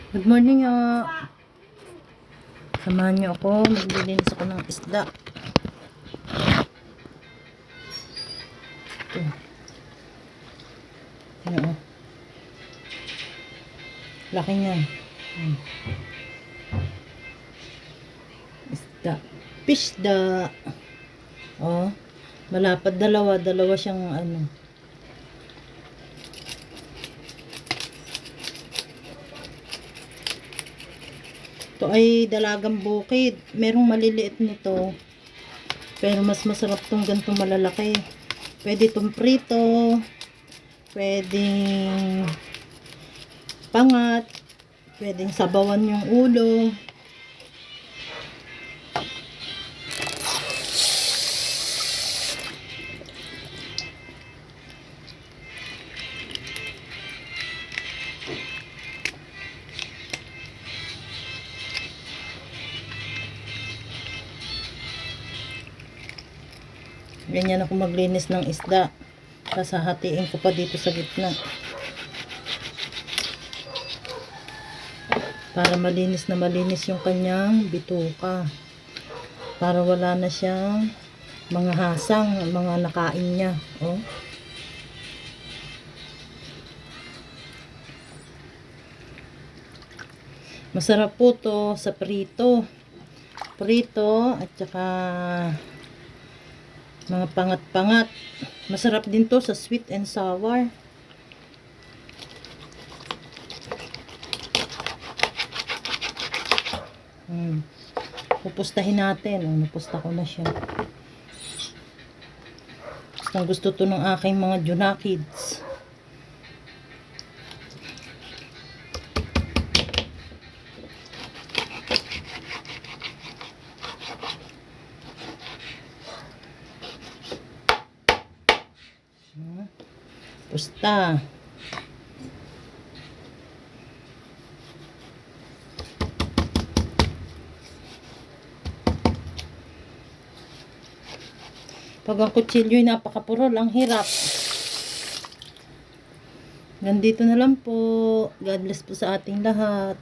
Good morning, samahan niyo ako. Maglilinis ako ng isda. Ito. Ano, laki niya. Isda. Pishda. Oh, malapad dalawa siyang ano. Ito ay dalagang bukid. Merong maliliit nito. Pero mas masarap tong ganitong malalaki. Pwede itong prito. Pwedeng pangat. Pwedeng sabawan yung ulo. Ganyan ako maglinis ng isda. Tapos hahatiin ko pa dito sa gitna. Para malinis na malinis yung kanyang bituka. Para wala na siyang mga hasang, mga nakain niya. Oh. Masarap po to sa prito. Prito at saka mga pangat-pangat. Masarap din to sa sweet and sour. Pupustahin natin. Napusta ko na siya. Gusto to ng aking mga Junakids. Pusta. Pag ang kutsilyo ay napakapurol, ang hirap. Nandito na lang po. God bless po sa ating lahat.